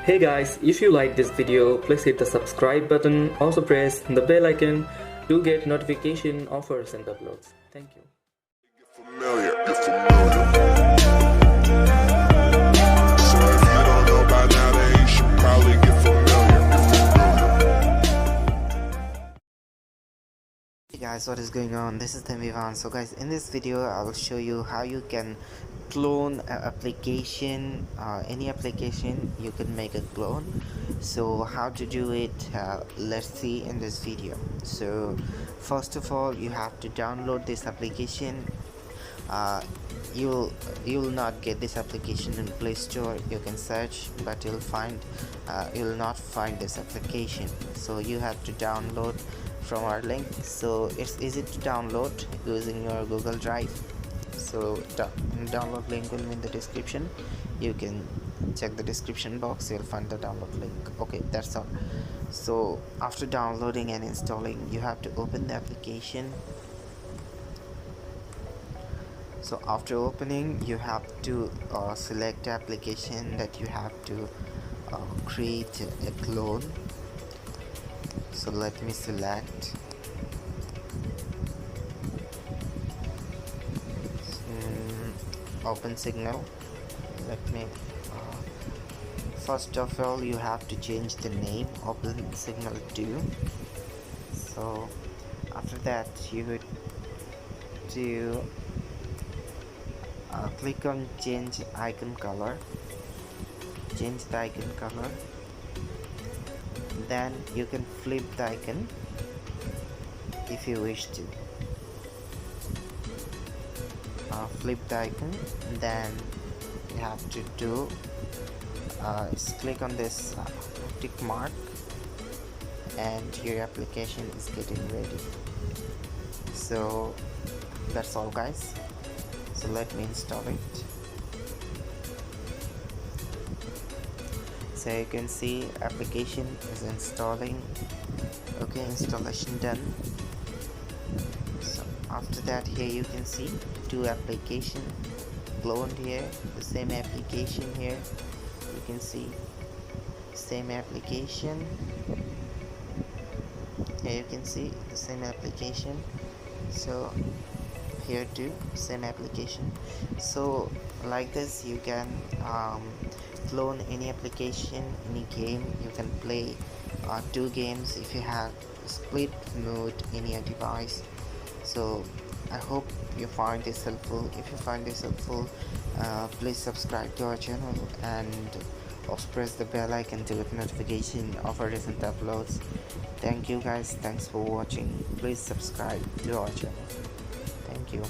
Hey guys, if you like this video, please hit the subscribe button. Also press the bell icon to get notification of our recent uploads. Thank you. Get familiar. So if you don't know by now, then you should probably get familiar. Hey guys, what is going on? This is Themivan. So guys, in this video I will show you how you can clone an application, any application you can make a clone. So how to do it, let's see in this video. So first of all, you have to download this application. You'll not get this application in Play Store. You can search, but you'll not find this application. So you have to download from our link. So it's easy to download using your Google Drive. So download link will be in the description. You can check the description box, you'll find the download link. Okay, that's all. So after downloading and installing, you have to open the application. So after opening, you have to select the application that you have to create a clone. So let me select OpenSignal. Let me first of all, you have to change the name OpenSignal 2. So after that, you would do click on change icon color, change the icon color, then you can flip the icon if you wish to. Flip the icon, then you have to do click on this tick mark, and your application is getting ready. So that's all guys. So let me install it. So you can see application is installing. Okay, installation done. So after that, here you can see two application cloned here, the same application here. You can see same application. Here you can see the same application. So here too, same application. So like this, you can clone any application, any game. You can play two games if you have split mode in your device. So I hope you find this helpful. If you find this helpful, please subscribe to our channel and also press the bell icon to get notification of our recent uploads. Thank you guys, thanks for watching. Please subscribe to our channel. Thank you.